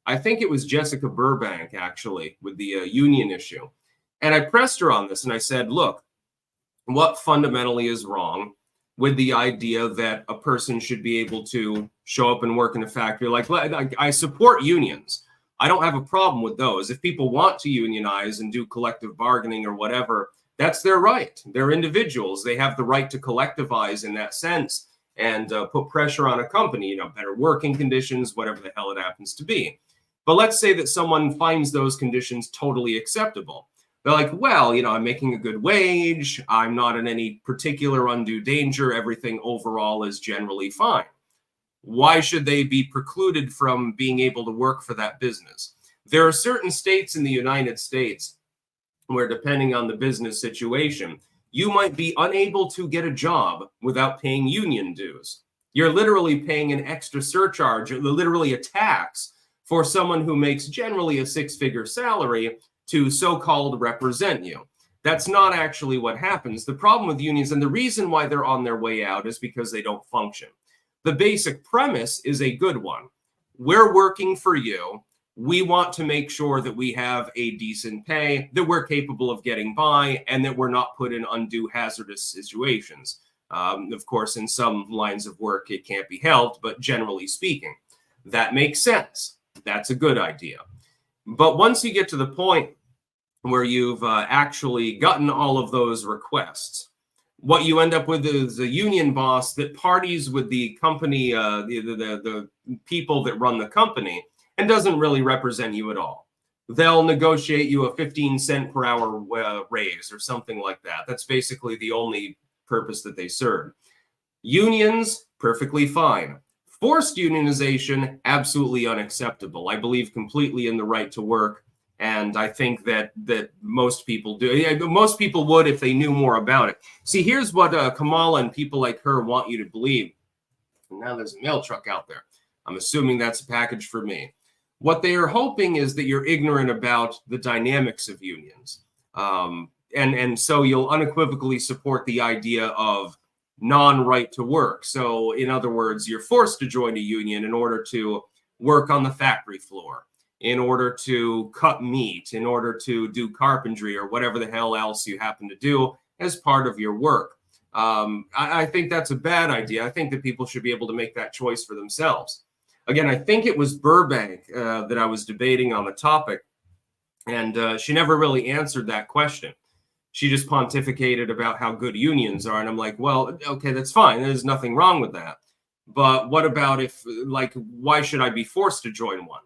I think it was Jessica Burbank, actually, with the union issue. And I pressed her on this, and I said, look, what fundamentally is wrong with the idea that a person should be able to show up and work in a factory? Like, I support unions. I don't have a problem with those. If people want to unionize and do collective bargaining or whatever, that's their right. They're individuals. They have the right to collectivize in that sense and put pressure on a company, you know, better working conditions, whatever the hell it happens to be. But let's say that someone finds those conditions totally acceptable. They're like, well, you know, I'm making a good wage. I'm not in any particular undue danger. Everything overall is generally fine. Why should they be precluded from being able to work for that business? There are certain states in the United States where, depending on the business situation, you might be unable to get a job without paying union dues. You're literally paying an extra surcharge, or literally a tax, for someone who makes generally a six-figure salary to so-called represent you. That's not actually what happens. The problem with unions, and the reason why they're on their way out, is because they don't function. The basic premise is a good one. We're working for you. We want to make sure that we have a decent pay, that we're capable of getting by, and that we're not put in undue hazardous situations. Of course, in some lines of work, it can't be helped, but generally speaking, that makes sense. That's a good idea. But once you get to the point where you've actually gotten all of those requests, what you end up with is a union boss that parties with the company, the people that run the company, and doesn't really represent you at all. They'll negotiate you a 15-cent per hour raise or something like that. That's basically the only purpose that they serve. Unions, perfectly fine. Forced unionization, absolutely unacceptable. I believe completely in the right to work, and I think that most people do. Yeah, most people would if they knew more about it. See, here's what Kamala and people like her want you to believe. And now there's a mail truck out there. I'm assuming that's a package for me. What they are hoping is that you're ignorant about the dynamics of unions. And so you'll unequivocally support the idea of non-right to work. So in other words, you're forced to join a union in order to work on the factory floor, in order to cut meat, in order to do carpentry or whatever the hell else you happen to do as part of your work. I think that's a bad idea. I think that people should be able to make that choice for themselves. Again, I think it was Burbank that I was debating on the topic, and she never really answered that question. She just pontificated about how good unions are. And I'm like, well, okay, that's fine. There's nothing wrong with that. But what about if, like, why should I be forced to join one?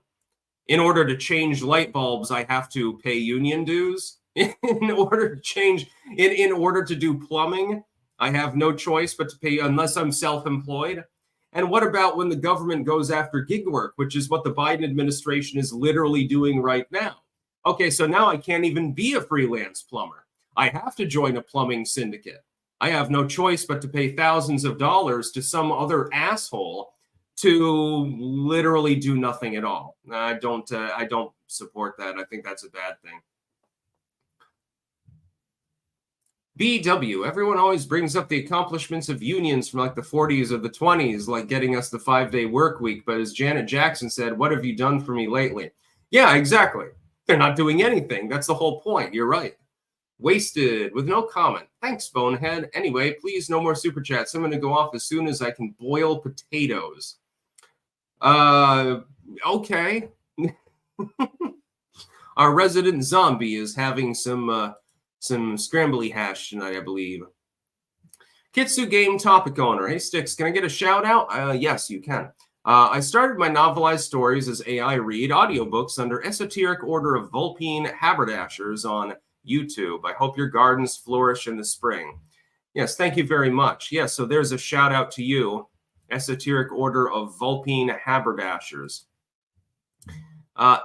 In order to change light bulbs, I have to pay union dues. In order to change, in order to do plumbing, I have no choice but to pay unless I'm self-employed. And what about when the government goes after gig work, which is what the Biden administration is literally doing right now? Okay, so now I can't even be a freelance plumber. I have to join a plumbing syndicate. I have no choice but to pay thousands of dollars to some other asshole to literally do nothing at all. I don't support that. I think that's a bad thing. BW, everyone always brings up the accomplishments of unions from like the 40s or the 20s, like getting us the 5-day work week. But as Janet Jackson said, what have you done for me lately? Yeah, exactly. They're not doing anything. That's the whole point. You're right. Wasted with no comment. Thanks, Bonehead. Anyway, please no more super chats. I'm going to go off as soon as I can boil potatoes. Okay. Our resident zombie is having some scrambly hash tonight, I believe. Kitsu Game topic owner. Hey, Sticks, can I get a shout out? Yes, you can. I started my novelized stories as AI read audiobooks under Esoteric Order of Vulpine Haberdashers on YouTube. I hope your gardens flourish in the spring. Yes, thank you very much. Yes, so there's a shout out to you, Esoteric Order of Vulpine Haberdashers.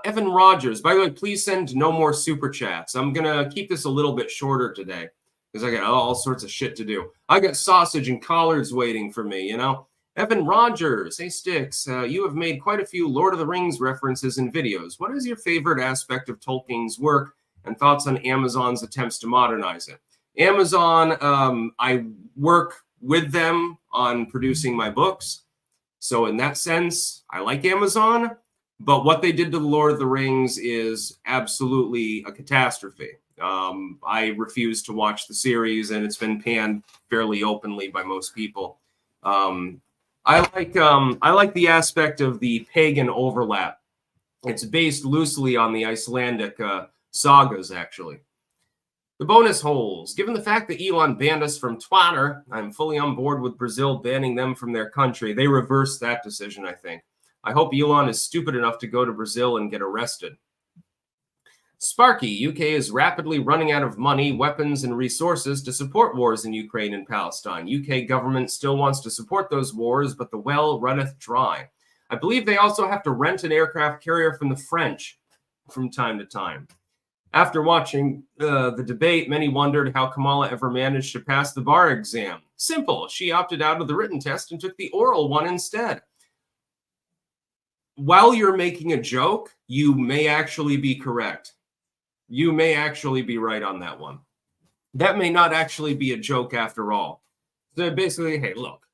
Evan Rogers, by the way, please send no more super chats. I'm going to keep this a little bit shorter today because I got all sorts of shit to do. I got sausage and collards waiting for me, you know. Evan Rogers, hey Sticks, you have made quite a few Lord of the Rings references in videos. What is your favorite aspect of Tolkien's work and thoughts on Amazon's attempts to modernize it? Amazon, I work with them on producing my books. So in that sense, I like Amazon. But what they did to the Lord of the Rings is absolutely a catastrophe. I refuse to watch the series, and it's been panned fairly openly by most people. I like the aspect of the pagan overlap. It's based loosely on the Icelandic sagas, actually. The bonus holes. Given the fact that Elon banned us from Twitter, I'm fully on board with Brazil banning them from their country. They reversed that decision, I think. I hope Elon is stupid enough to go to Brazil and get arrested. Sparky, UK is rapidly running out of money, weapons, and resources to support wars in Ukraine and Palestine. UK government still wants to support those wars, but the well runneth dry. I believe they also have to rent an aircraft carrier from the French from time to time. After watching the debate, many wondered how Kamala ever managed to pass the bar exam. Simple. She opted out of the written test and took the oral one instead. While you're making a joke, you may actually be correct. You may actually be right on that one. That may not actually be a joke after all. So basically, hey, look,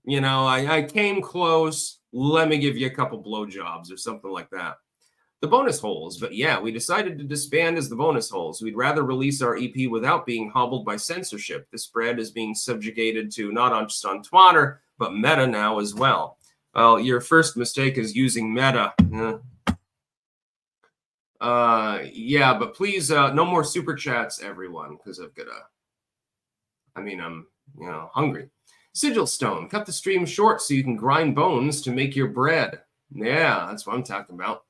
you know, I came close. Let me give you a couple blowjobs or something like that. The bonus holes. But yeah, we decided to disband as the bonus holes. We'd rather release our EP without being hobbled by censorship. This spread is being subjugated to not just on Twitter, but Meta now as well. Well, your first mistake is using Meta. Yeah, but please, no more super chats, everyone, because I'm hungry. Sigil Stone, cut the stream short so you can grind bones to make your bread. Yeah, that's what I'm talking about.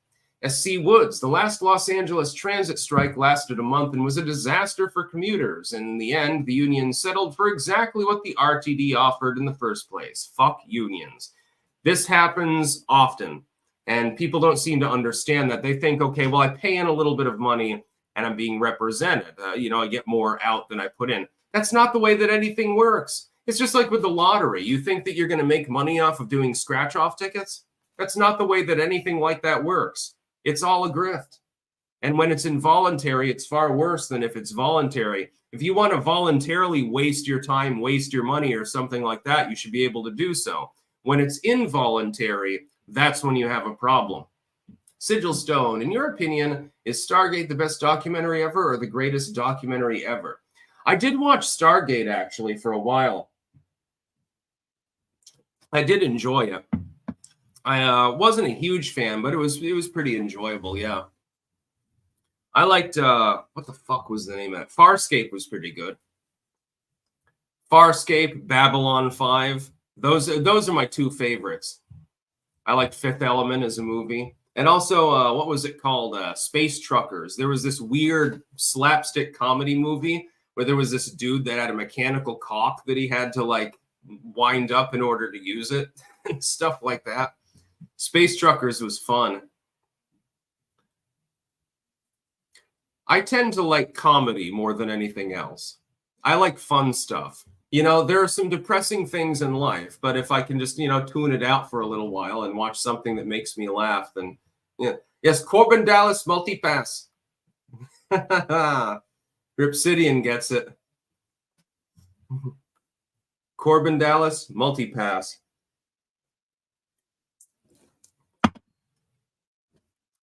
SC Woods, the last Los Angeles transit strike lasted a month and was a disaster for commuters. And in the end, the union settled for exactly what the RTD offered in the first place. Fuck unions. This happens often, and people don't seem to understand that. They think, okay, well, I pay in a little bit of money and I'm being represented. I get more out than I put in. That's not the way that anything works. It's just like with the lottery. You think that you're going to make money off of doing scratch-off tickets? That's not the way that anything like that works. It's all a grift. And when it's involuntary, it's far worse than if it's voluntary. If you want to voluntarily waste your time, waste your money or something like that, you should be able to do so. When it's involuntary, that's when you have a problem. Sigil Stone, in your opinion, is Stargate the best documentary ever or the greatest documentary ever? I did watch Stargate, actually, for a while. I did enjoy it. I wasn't a huge fan, but it was pretty enjoyable, yeah. I liked, what the fuck was the name of it? Farscape was pretty good. Farscape, Babylon 5. Those are my two favorites. I liked Fifth Element as a movie. And also, what was it called? Space Truckers. There was this weird slapstick comedy movie where there was this dude that had a mechanical cock that he had to, like, wind up in order to use it and stuff like that. Space Truckers was fun. I tend to like comedy more than anything else. I like fun stuff. There are some depressing things in life, but if I can just, tune it out for a little while and watch something that makes me laugh, then, yeah. Yes, Corbin Dallas multipass. Ripsidian gets it. Corbin Dallas multipass.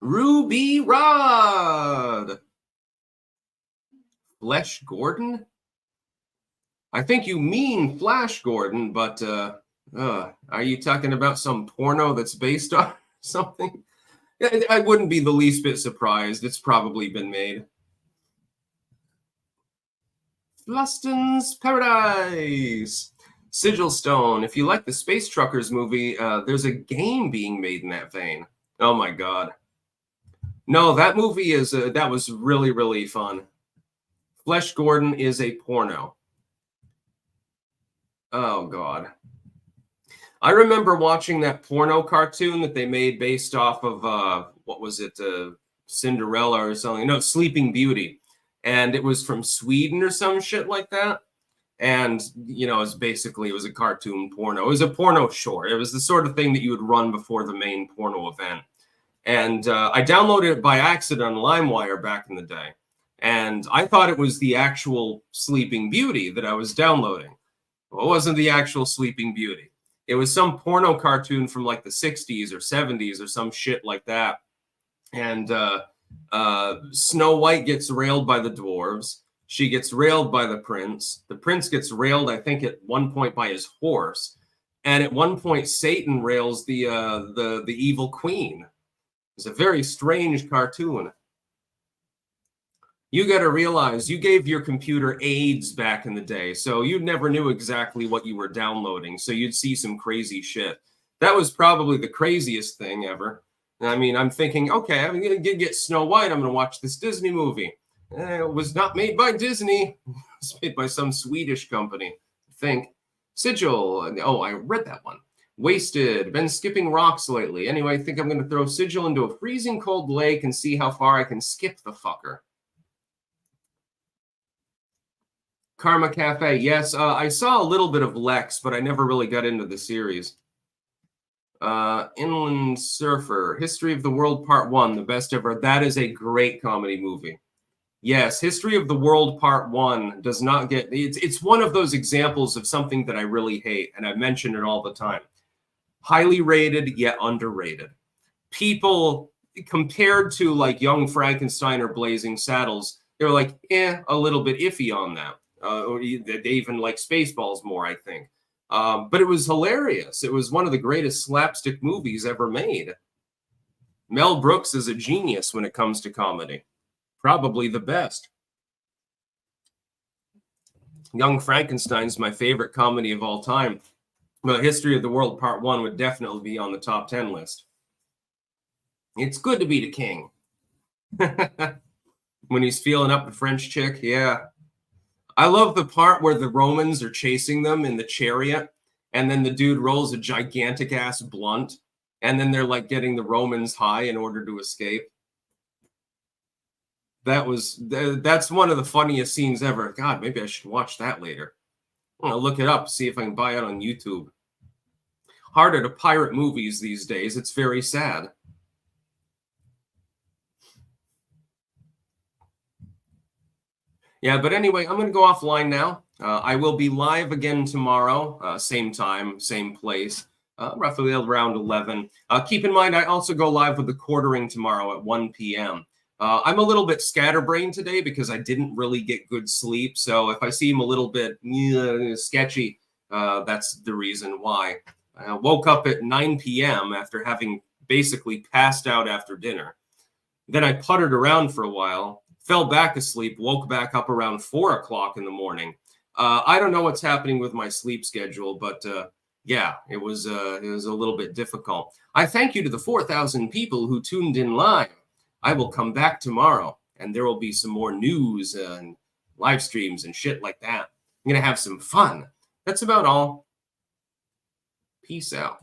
Ruby Rod. Flesh Gordon? I think you mean Flash Gordon, but are you talking about some porno that's based on something? I wouldn't be the least bit surprised. It's probably been made. Fluston's Paradise. Sigil Stone. If you like the Space Truckers movie, there's a game being made in that vein. Oh my God. No, that movie that was really, really fun. Flesh Gordon is a porno. Oh, God. I remember watching that porno cartoon that they made based off of, what was it, Cinderella or something? No, Sleeping Beauty. And it was from Sweden or some shit like that. And, it was a cartoon porno. It was a porno short. It was the sort of thing that you would run before the main porno event. And I downloaded it by accident on LimeWire back in the day. And I thought it was the actual Sleeping Beauty that I was downloading. Well, it wasn't the actual Sleeping Beauty. It was some porno cartoon from like the 60s or 70s or some shit like that. And Snow White gets railed by the dwarves. She gets railed by the prince. The prince gets railed, I think, at one point by his horse. And at one point, Satan rails the evil queen. It's a very strange cartoon. You got to realize you gave your computer AIDS back in the day, so you never knew exactly what you were downloading, so you'd see some crazy shit. That was probably the craziest thing ever. I mean, I'm thinking, okay, I'm going to get Snow White. I'm going to watch this Disney movie. It was not made by Disney. It was made by some Swedish company, I think. Sigil. Oh, I read that one. Wasted. Been skipping rocks lately. Anyway, I think I'm going to throw Sigil into a freezing cold lake and see how far I can skip the fucker. Karma Cafe. Yes, I saw a little bit of Lex, but I never really got into the series. Inland Surfer. History of the World Part 1. The best ever. That is a great comedy movie. Yes, History of the World Part 1 does not get... It's one of those examples of something that I really hate, and I mention it all the time. Highly rated, yet underrated. People compared to like Young Frankenstein or Blazing Saddles, they were like, a little bit iffy on that. Or they even like Spaceballs more, I think. But it was hilarious. It was one of the greatest slapstick movies ever made. Mel Brooks is a genius when it comes to comedy. Probably the best. Young Frankenstein's my favorite comedy of all time. But History of the World Part 1 would definitely be on the top 10 list. It's good to be the king. When he's feeling up the French chick, yeah. I love the part where the Romans are chasing them in the chariot, and then the dude rolls a gigantic ass blunt, and then they're like getting the Romans high in order to escape. That's one of the funniest scenes ever. God, maybe I should watch that later. I'm gonna look it up, see if I can buy it on YouTube. Harder to pirate movies these days. It's very sad. Yeah, but anyway, I'm going to go offline now. I will be live again tomorrow, same time, same place, roughly around 11. Keep in mind, I also go live with the quartering tomorrow at 1 p.m. I'm a little bit scatterbrained today because I didn't really get good sleep. So if I seem a little bit sketchy, that's the reason why. I woke up at 9 p.m. after having basically passed out after dinner. Then I puttered around for a while, fell back asleep, woke back up around 4 o'clock in the morning. I don't know what's happening with my sleep schedule, but yeah, it was a little bit difficult. I thank you to the 4,000 people who tuned in live. I will come back tomorrow, and there will be some more news and live streams and shit like that. I'm going to have some fun. That's about all. Peace out.